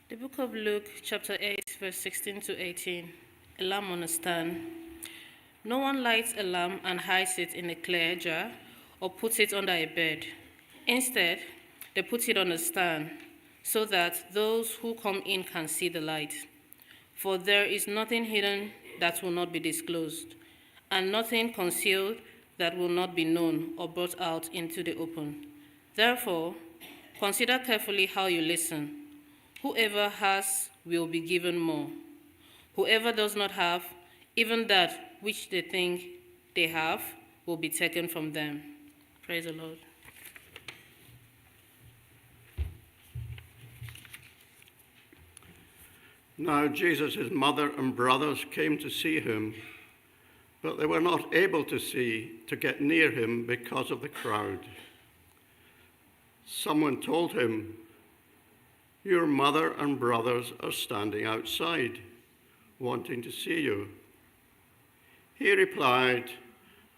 The book of Luke, chapter 8, verse 16 to 18. A lamp on a stand. No one lights a lamp and hides it in a clear jar or puts it under a bed. Instead, they put it on a stand so that those who come in can see the light. For there is nothing hidden that will not be disclosed, and nothing concealed that will not be known or brought out into the open. Therefore, consider carefully how you listen. Whoever has will be given more. Whoever does not have, even that which they think they have, will be taken from them. Praise the Lord. Now Jesus' mother and brothers came to see him, but they were not able to get near him because of the crowd. Someone told him, "Your mother and brothers are standing outside, wanting to see you." He replied,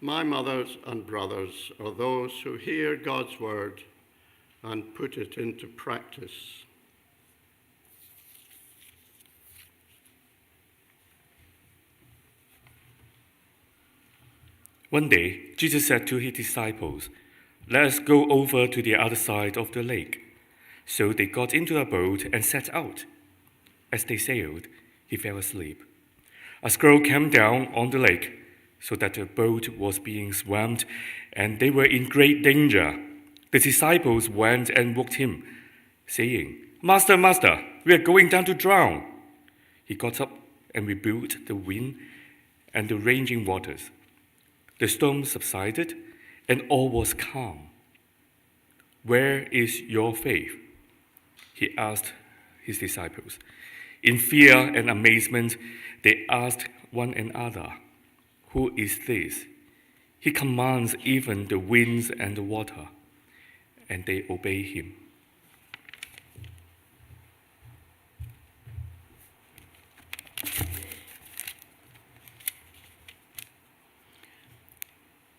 "My mothers and brothers are those who hear God's word and put it into practice." One day, Jesus said to his disciples, "Let us go over to the other side of the lake." So they got into a boat and set out. As they sailed, he fell asleep. A squirrel came down on the lake, so that the boat was being swamped, and they were in great danger. The disciples went and woke him, saying, "Master, Master, we are going down to drown." He got up and rebuked the wind and the raging waters. The storm subsided, and all was calm. "Where is your faith?" he asked his disciples. In fear and amazement, they asked one another, "Who is this? He commands even the winds and the water, and they obey him."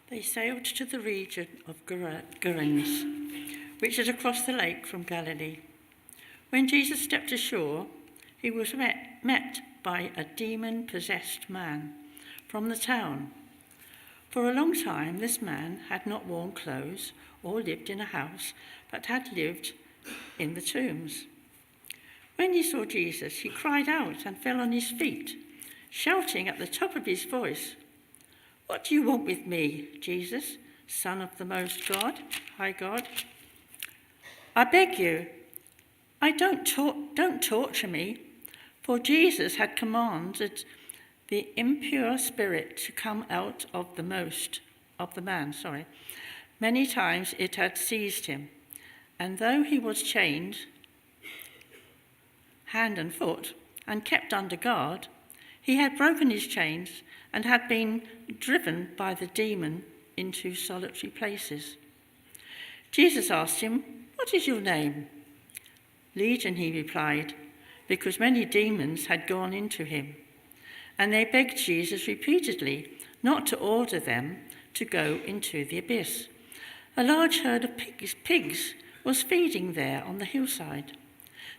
They sailed to the region of Gerasenes, which is across the lake from Galilee. When Jesus stepped ashore, he was met by a demon-possessed man from the town. For a long time, this man had not worn clothes or lived in a house, but had lived in the tombs. When he saw Jesus, he cried out and fell on his feet, shouting at the top of his voice, "What do you want with me, Jesus, Son of the Most High God? I beg you, don't torture me." For Jesus had commanded the impure spirit to come out of the man. Many times it had seized him, and though he was chained hand and foot and kept under guard, he had broken his chains and had been driven by the demon into solitary places. Jesus asked him, "What is your name?" "Legion," he replied, because many demons had gone into him. And they begged Jesus repeatedly not to order them to go into the abyss. A large herd of pigs was feeding there on the hillside.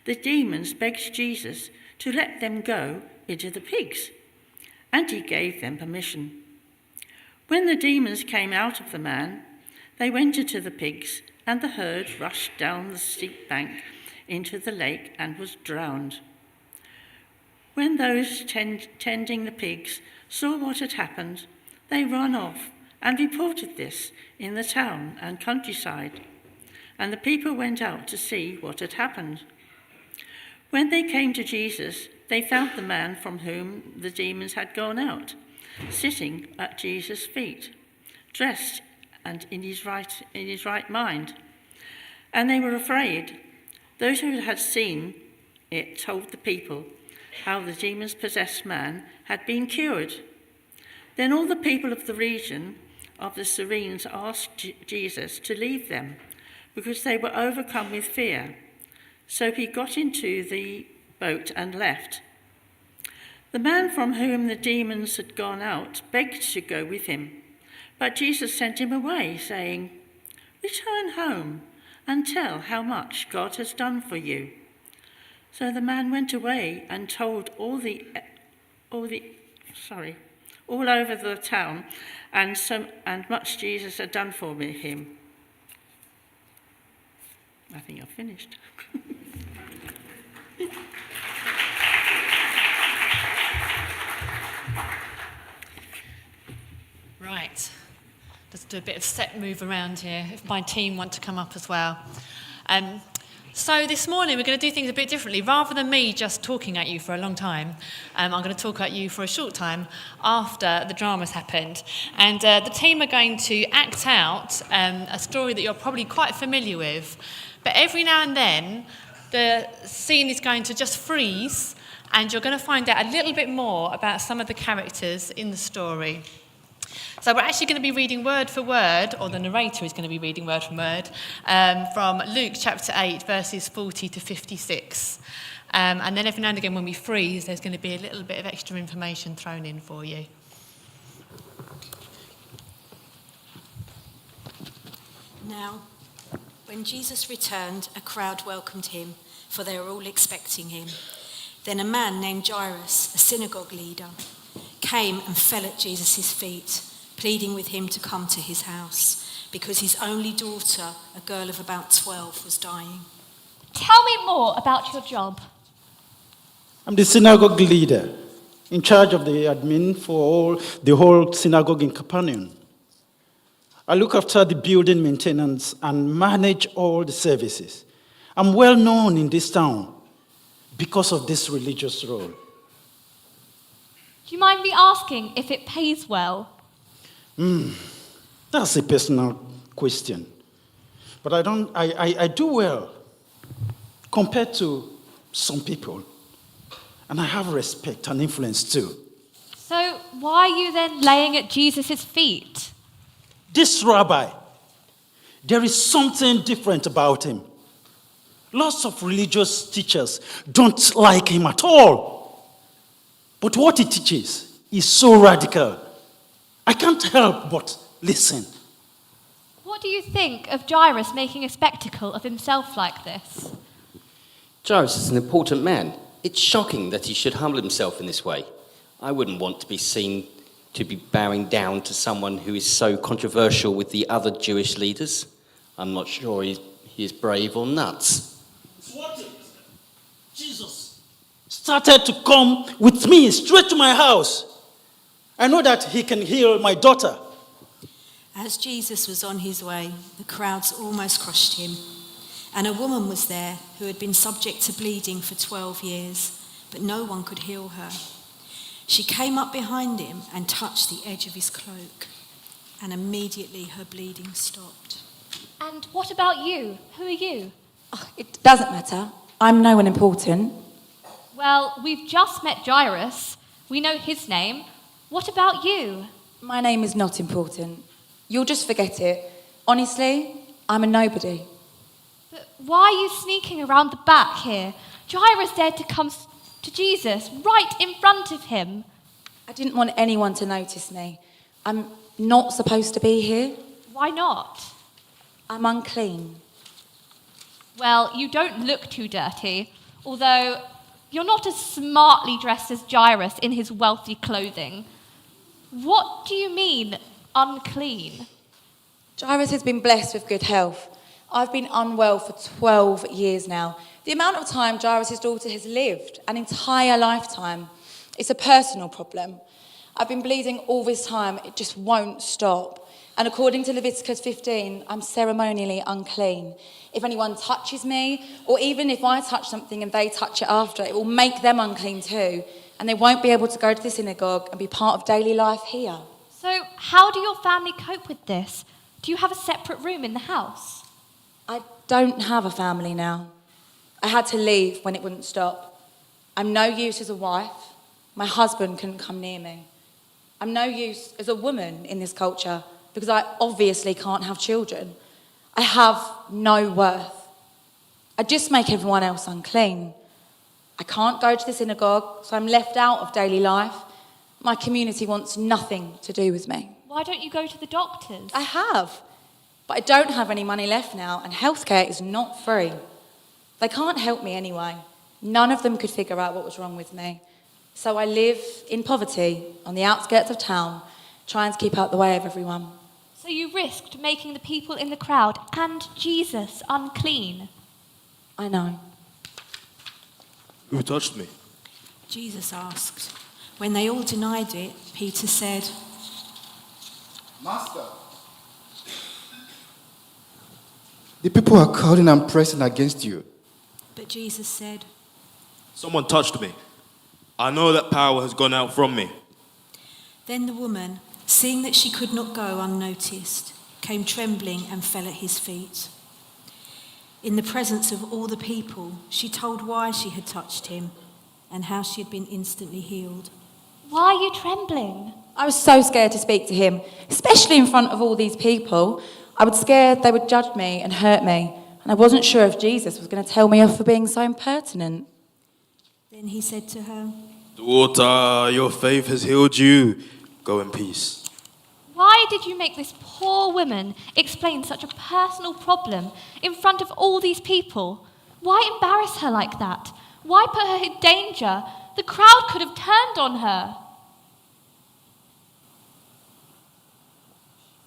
The demons begged Jesus to let them go into the pigs, and he gave them permission. When the demons came out of the man, they went into the pigs, and the herd rushed down the steep bank into the lake and was drowned. When those tending the pigs saw what had happened, they ran off and reported this in the town and countryside, and the people went out to see what had happened. When they came to Jesus, they found the man from whom the demons had gone out, sitting at Jesus' feet, dressed and in his right mind. And they were afraid. Those who had seen it told the people how the demon-possessed man had been cured. Then all the people of the region of the Cyrenes asked Jesus to leave them, because they were overcome with fear. So he got into the boat and left. The man from whom the demons had gone out begged to go with him, but Jesus sent him away, saying, "Return home and tell how much God has done for you." So the man went away and told all over the town, and much Jesus had done for him. I think I've finished. Right. Let's do a bit of set move around here, if my team want to come up as well. So this morning we're going to do things a bit differently. Rather than me just talking at you for a long time, I'm going to talk at you for a short time after the drama's happened. And the team are going to act out a story that you're probably quite familiar with. But every now and then, the scene is going to just freeze, and you're going to find out a little bit more about some of the characters in the story. So we're actually going to be reading word for word, or the narrator is going to be reading word for word, from Luke chapter 8, verses 40 to 56. And then every now and again when we freeze, there's going to be a little bit of extra information thrown in for you. Now, when Jesus returned, a crowd welcomed him, for they were all expecting him. Then a man named Jairus, a synagogue leader, came and fell at Jesus' feet, pleading with him to come to his house, because his only daughter, a girl of about 12, was dying. Tell me more about your job. I'm the synagogue leader, in charge of the admin for the whole synagogue in Capernaum. I look after the building maintenance and manage all the services. I'm well known in this town because of this religious role. Do you mind me asking if it pays well? That's a personal question. But I do well compared to some people. And I have respect and influence too. So why are you then laying at Jesus' feet? This rabbi, there is something different about him. Lots of religious teachers don't like him at all. But what he teaches is so radical. I can't help but listen. What do you think of Jairus making a spectacle of himself like this? Jairus is an important man. It's shocking that he should humble himself in this way. I wouldn't want to be seen to be bowing down to someone who is so controversial with the other Jewish leaders. I'm not sure he is brave or nuts. Jesus started to come with me straight to my house. I know that he can heal my daughter. As Jesus was on his way, the crowds almost crushed him. And a woman was there who had been subject to bleeding for 12 years, but no one could heal her. She came up behind him and touched the edge of his cloak, and immediately her bleeding stopped. And what about you? Who are you? Oh, it doesn't matter. I'm no one important. Well, we've just met Jairus. We know his name. What about you? My name is not important. You'll just forget it. Honestly, I'm a nobody. But why are you sneaking around the back here? Jairus dared to come to Jesus right in front of him. I didn't want anyone to notice me. I'm not supposed to be here. Why not? I'm unclean. Well, you don't look too dirty, although you're not as smartly dressed as Jairus in his wealthy clothing. What do you mean, unclean? Jairus has been blessed with good health. I've been unwell for 12 years now. The amount of time Jairus' daughter has lived, an entire lifetime, it's a personal problem. I've been bleeding all this time, it just won't stop. And according to Leviticus 15, I'm ceremonially unclean. If anyone touches me, or even if I touch something and they touch it after, it will make them unclean too. And they won't be able to go to the synagogue and be part of daily life here. So how do your family cope with this? Do you have a separate room in the house? I don't have a family now. I had to leave when it wouldn't stop. I'm no use as a wife. My husband couldn't come near me. I'm no use as a woman in this culture because I obviously can't have children. I have no worth. I just make everyone else unclean. I can't go to the synagogue, so I'm left out of daily life. My community wants nothing to do with me. Why don't you go to the doctors? I have, but I don't have any money left now, and healthcare is not free. They can't help me anyway. None of them could figure out what was wrong with me. So I live in poverty on the outskirts of town, trying to keep out the way of everyone. So you risked making the people in the crowd and Jesus unclean. I know. Who touched me? Jesus asked. When they all denied it, Peter said, Master, the people are crowding and pressing against you. but Jesus said, Someone touched me. I know that power has gone out from me. Then the woman, seeing that she could not go unnoticed, came trembling and fell at his feet. In the presence of all the people, she told why she had touched him and how she had been instantly healed. Why are you trembling? I was so scared to speak to him, especially in front of all these people. I was scared they would judge me and hurt me, and I wasn't sure if Jesus was going to tell me off for being so impertinent. Then he said to her, Daughter, your faith has healed you. Go in peace. Why did you make this poor woman explain such a personal problem in front of all these people? Why embarrass her like that? Why put her in danger? The crowd could have turned on her.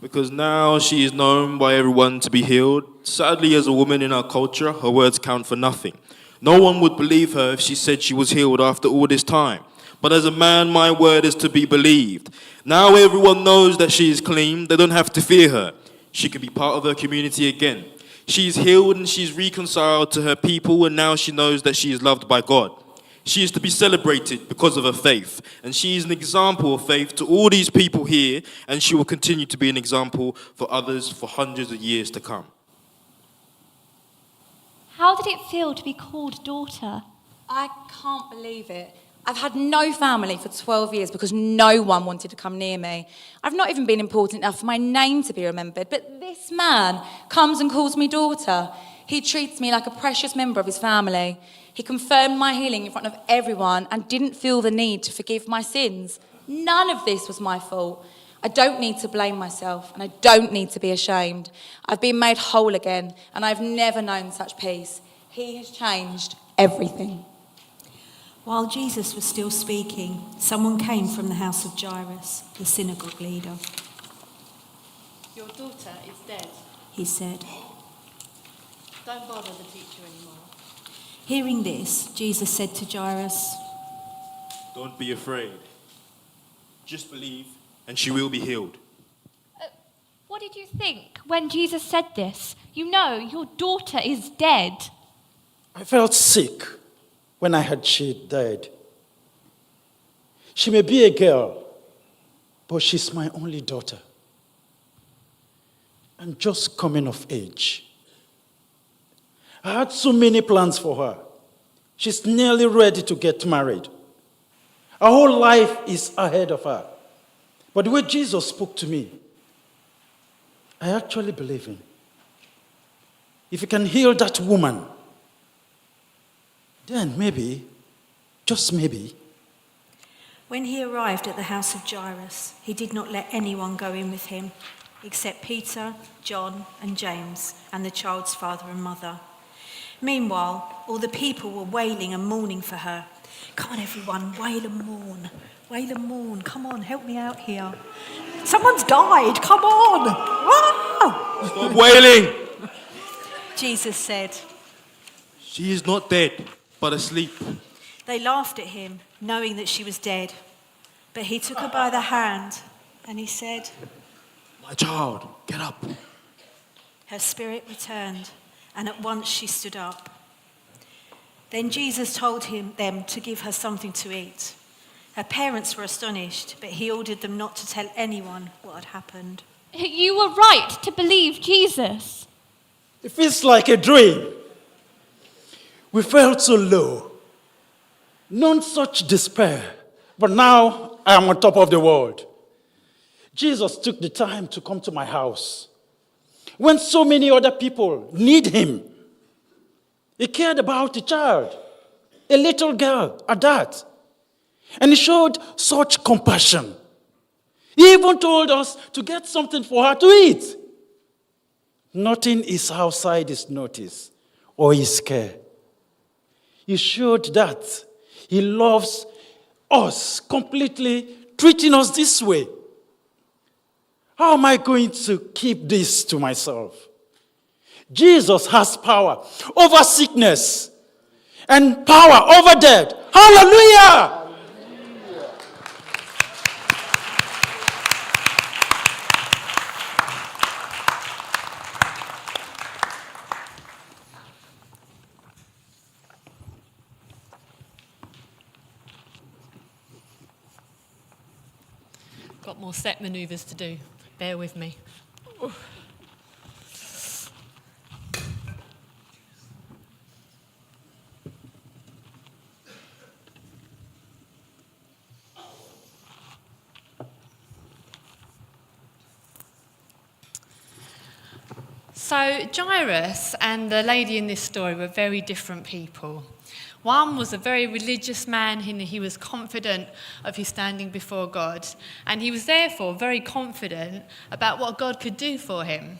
Because now she is known by everyone to be healed. Sadly, as a woman in our culture, her words count for nothing. No one would believe her if she said she was healed after all this time. But as a man, my word is to be believed. Now everyone knows that she is clean. They don't have to fear her. She can be part of her community again. She is healed and she is reconciled to her people, and now she knows that she is loved by God. She is to be celebrated because of her faith, and she is an example of faith to all these people here, and she will continue to be an example for others for hundreds of years to come. How did it feel to be called daughter? I can't believe it. I've had no family for 12 years because no one wanted to come near me. I've not even been important enough for my name to be remembered, but this man comes and calls me daughter. He treats me like a precious member of his family. He confirmed my healing in front of everyone and didn't feel the need to forgive my sins. None of this was my fault. I don't need to blame myself, and I don't need to be ashamed. I've been made whole again, and I've never known such peace. He has changed everything. While Jesus was still speaking, someone came from the house of Jairus, the synagogue leader. Your daughter is dead. He said. Don't bother the teacher anymore. Hearing this, Jesus said to Jairus, Don't be afraid. Just believe, and she will be healed. What did you think when Jesus said this? You know, your daughter is dead. I felt sick when I heard she died. She may be a girl, but she's my only daughter. I'm just coming of age. I had so many plans for her. She's nearly ready to get married. Her whole life is ahead of her. But the way Jesus spoke to me, I actually believe him. If he can heal that woman, then maybe, just maybe. When he arrived at the house of Jairus, he did not let anyone go in with him, except Peter, John, and James, and the child's father and mother. Meanwhile, all the people were wailing and mourning for her. Come on, everyone, wail and mourn. Wail and mourn. Come on, help me out here. Someone's died. Come on. Ah! Stop wailing! Jesus said. She is not dead, but asleep. They laughed at him, knowing that she was dead. But he took her by the hand and he said, My child, get up. Her spirit returned, and at once she stood up. Then Jesus told them to give her something to eat. Her parents were astonished, but he ordered them not to tell anyone what had happened. You were right to believe Jesus. It feels like a dream. We felt so low. None such despair. But now I am on top of the world. Jesus took the time to come to my house. When so many other people need him, he cared about a child, a little girl at that. And he showed such compassion. He even told us to get something for her to eat. Nothing is outside his notice or his care. He showed that he loves us completely, treating us this way. How am I going to keep this to myself? Jesus has power over sickness and power over death. Hallelujah! Got more set manoeuvres to do. Bear with me. So Jairus and the lady in this story were very different people. One was a very religious man, he was confident of his standing before God, and he was therefore very confident about what God could do for him.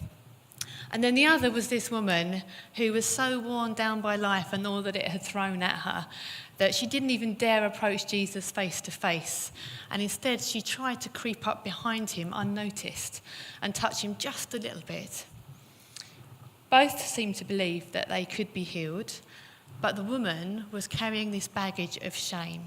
And then the other was this woman who was so worn down by life and all that it had thrown at her that she didn't even dare approach Jesus face to face. And instead she tried to creep up behind him unnoticed and touch him just a little bit. Both seemed to believe that they could be healed, but the woman was carrying this baggage of shame.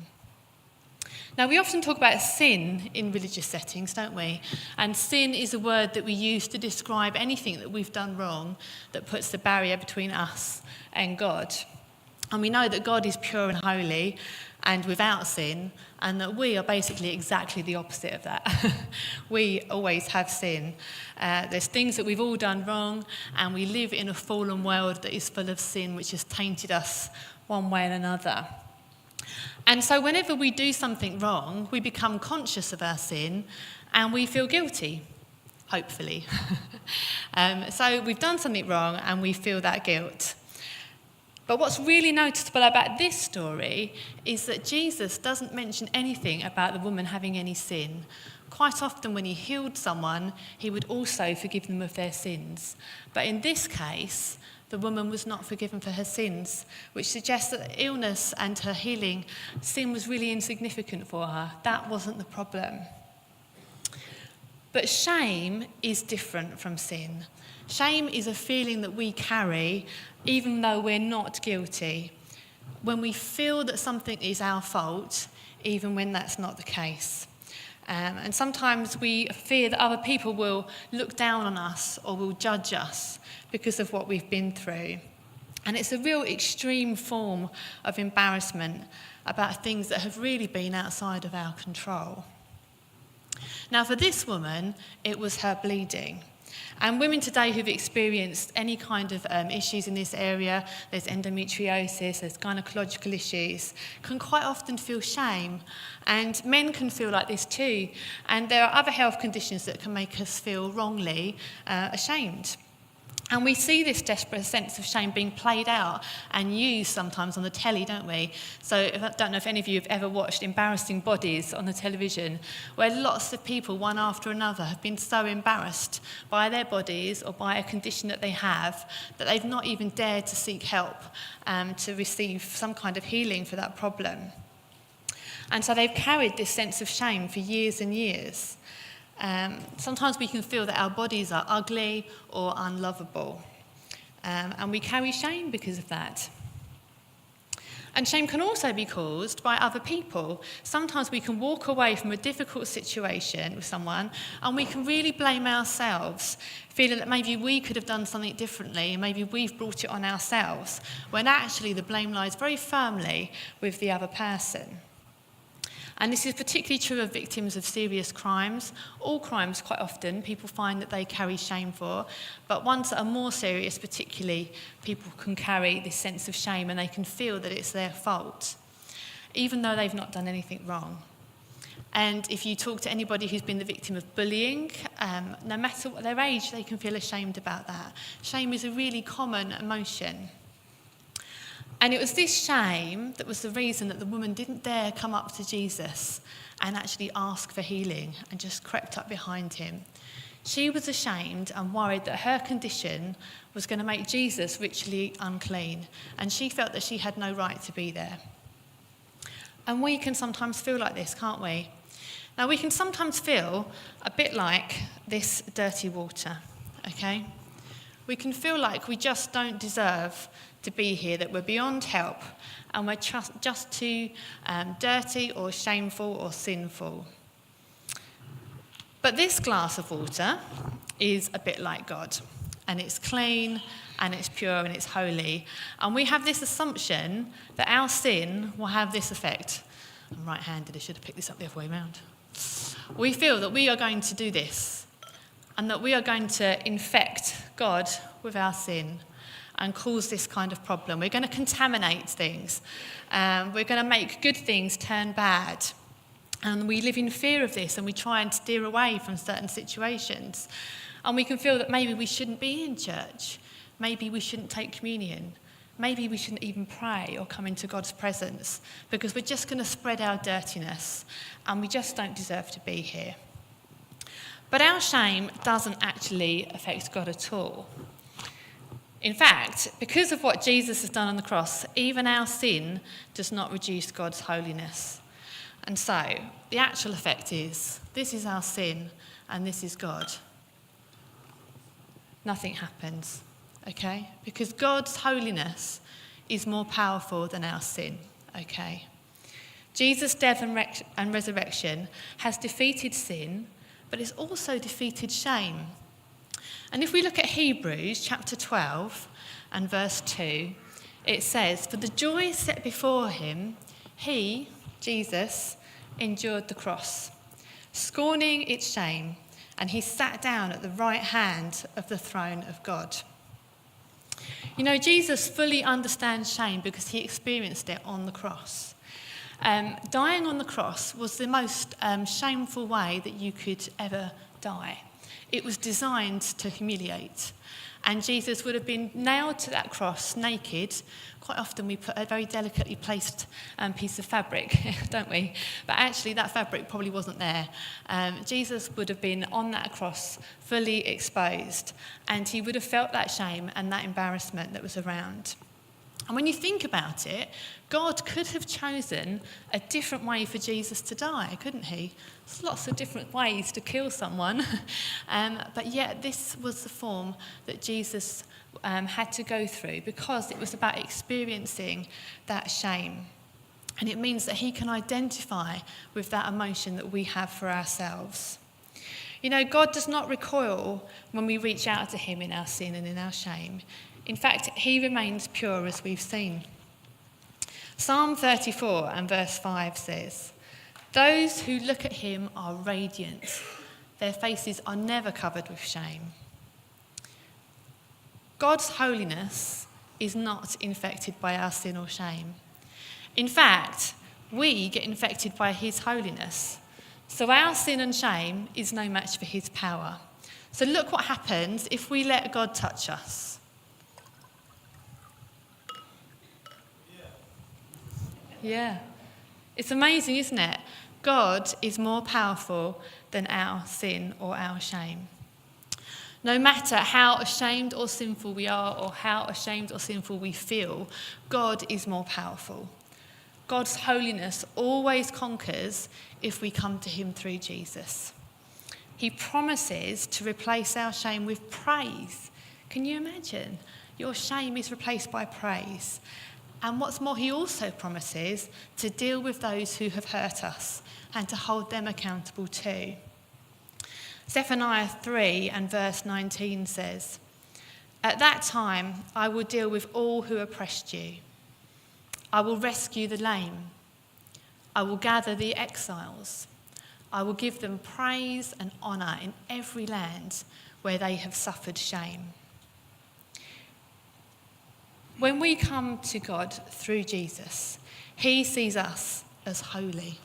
Now, we often talk about sin in religious settings, don't we? And sin is a word that we use to describe anything that we've done wrong that puts the barrier between us and God. And we know that God is pure and holy and without sin, and that we are basically exactly the opposite of that. We always have sin. There's things that we've all done wrong, and we live in a fallen world that is full of sin, which has tainted us one way and another. And so whenever we do something wrong, we become conscious of our sin, and we feel guilty, hopefully. So we've done something wrong, and we feel that guilt. But what's really noticeable about this story is that Jesus doesn't mention anything about the woman having any sin. Quite often when he healed someone, he would also forgive them of their sins. But in this case, the woman was not forgiven for her sins, which suggests that illness and her healing, sin was really insignificant for her. That wasn't the problem. But shame is different from sin. Shame is a feeling that we carry even though we're not guilty, when we feel that something is our fault, even when that's not the case. And sometimes we fear that other people will look down on us or will judge us because of what we've been through. And it's a real extreme form of embarrassment about things that have really been outside of our control. Now, for this woman, it was her bleeding. And women today who've experienced any kind of issues in this area, there's endometriosis, there's gynecological issues, can quite often feel shame. And men can feel like this too. And there are other health conditions that can make us feel wrongly ashamed. And we see this desperate sense of shame being played out and used sometimes on the telly, don't we? So I don't know if any of you have ever watched Embarrassing Bodies on the television, where lots of people, one after another, have been so embarrassed by their bodies or by a condition that they have that they've not even dared to seek help to receive some kind of healing for that problem. And so they've carried this sense of shame for years and years. Sometimes we can feel that our bodies are ugly or unlovable, and we carry shame because of that. And shame can also be caused by other people. Sometimes we can walk away from a difficult situation with someone and we can really blame ourselves, feeling that maybe we could have done something differently and maybe we've brought it on ourselves, when actually the blame lies very firmly with the other person. And this is particularly true of victims of serious crimes. All crimes, quite often, people find that they carry shame for, but ones that are more serious, particularly, people can carry this sense of shame and they can feel that it's their fault, even though they've not done anything wrong. And if you talk to anybody who's been the victim of bullying, no matter what their age, they can feel ashamed about that. Shame is a really common emotion. And it was this shame that was the reason that the woman didn't dare come up to Jesus and actually ask for healing and just crept up behind him. She was ashamed and worried that her condition was going to make Jesus ritually unclean, and she felt that she had no right to be there. And we can sometimes feel like this, can't we? Now, we can sometimes feel a bit like this dirty water, okay? We can feel like we just don't deserve to be here, that we're beyond help, and we're just too dirty or shameful or sinful. But this glass of water is a bit like God, and it's clean, and it's pure, and it's holy. And we have this assumption that our sin will have this effect. I'm right-handed, I should have picked this up the other way around. We feel that we are going to do this, and that we are going to infect God with our sin and cause this kind of problem. We're going to contaminate things. We're going to make good things turn bad. And we live in fear of this, and we try and steer away from certain situations. And we can feel that maybe we shouldn't be in church. Maybe we shouldn't take communion. Maybe we shouldn't even pray or come into God's presence, because we're just going to spread our dirtiness, and we just don't deserve to be here. But our shame doesn't actually affect God at all. In fact, because of what Jesus has done on the cross, even our sin does not reduce God's holiness. And so, the actual effect is, this is our sin, and this is God. Nothing happens, okay? Because God's holiness is more powerful than our sin, okay? Jesus' death and resurrection has defeated sin, but it's also defeated shame. And if we look at Hebrews chapter 12 and verse 2, it says, "For the joy set before him, he, Jesus, endured the cross, scorning its shame, and he sat down at the right hand of the throne of God." You know, Jesus fully understands shame because he experienced it on the cross. Dying on the cross was the most shameful way that you could ever die. It was designed to humiliate. And Jesus would have been nailed to that cross naked. Quite often we put a very delicately placed piece of fabric, don't we? But actually that fabric probably wasn't there. Jesus would have been on that cross fully exposed, and he would have felt that shame and that embarrassment that was around. And when you think about it, God could have chosen a different way for Jesus to die, couldn't he? There's lots of different ways to kill someone, but yet this was the form that Jesus had to go through, because it was about experiencing that shame. And it means that he can identify with that emotion that we have for ourselves. You know, God does not recoil when we reach out to him in our sin and in our shame. In fact, he remains pure, as we've seen. Psalm 34 and verse 5 says, "Those who look at him are radiant. Their faces are never covered with shame." God's holiness is not infected by our sin or shame. In fact, we get infected by his holiness. So our sin and shame is no match for his power. So look what happens if we let God touch us. Yeah. It's amazing, isn't it? God is more powerful than our sin or our shame. No matter how ashamed or sinful we are, or how ashamed or sinful we feel, God is more powerful. God's holiness always conquers if we come to him through Jesus. He promises to replace our shame with praise. Can you imagine? Your shame is replaced by praise. And what's more, he also promises to deal with those who have hurt us and to hold them accountable too. Zephaniah 3 and verse 19 says, "At that time I will deal with all who oppressed you. I will rescue the lame. I will gather the exiles. I will give them praise and honour in every land where they have suffered shame." When we come to God through Jesus, he sees us as holy.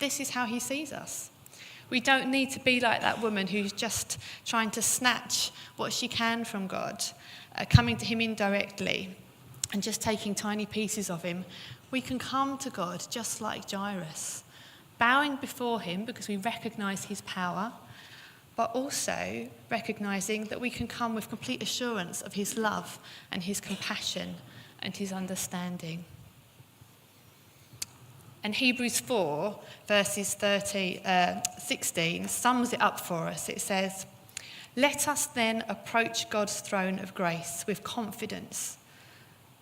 This is how he sees us. We don't need to be like that woman who's just trying to snatch what she can from God, coming to him indirectly and just taking tiny pieces of him. We can come to God just like Jairus, bowing before him because we recognise his power, but also recognising that we can come with complete assurance of his love and his compassion and his understanding. And Hebrews 4, verses 16, sums it up for us. It says, "Let us then approach God's throne of grace with confidence,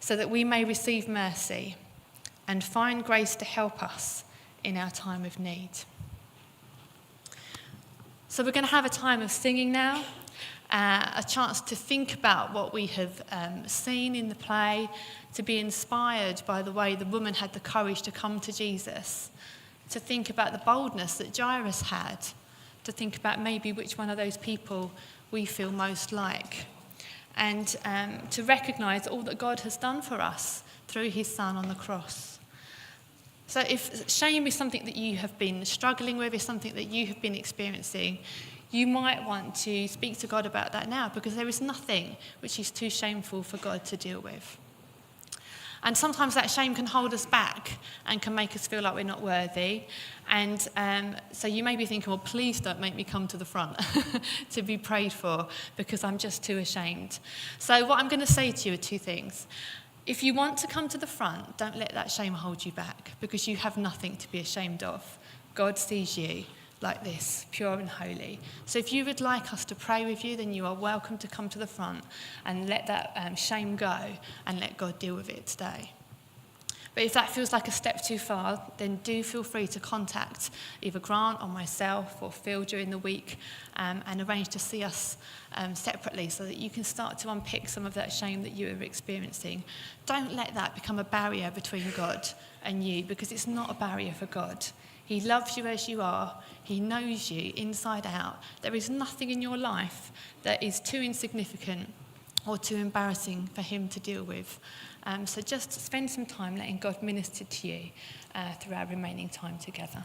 so that we may receive mercy and find grace to help us in our time of need." So we're going to have a time of singing now, a chance to think about what we have seen in the play, to be inspired by the way the woman had the courage to come to Jesus, to think about the boldness that Jairus had, to think about maybe which one of those people we feel most like, and to recognise all that God has done for us through his Son on the cross. So if shame is something that you have been struggling with, is something that you have been experiencing, you might want to speak to God about that now, because there is nothing which is too shameful for God to deal with. And sometimes that shame can hold us back and can make us feel like we're not worthy. And so you may be thinking, well, please don't make me come to the front to be prayed for, because I'm just too ashamed. So what I'm going to say to you are two things. If you want to come to the front, don't let that shame hold you back, because you have nothing to be ashamed of. God sees you like this, pure and holy. So if you would like us to pray with you, then you are welcome to come to the front and let that shame go and let God deal with it today. But if that feels like a step too far, then do feel free to contact either Grant or myself or Phil during the week and arrange to see us separately, so that you can start to unpick some of that shame that you are experiencing. Don't let that become a barrier between God and you, because it's not a barrier for God. He loves you as you are. He knows you inside out. There is nothing in your life that is too insignificant or too embarrassing for him to deal with. So just spend some time letting God minister to you through our remaining time together.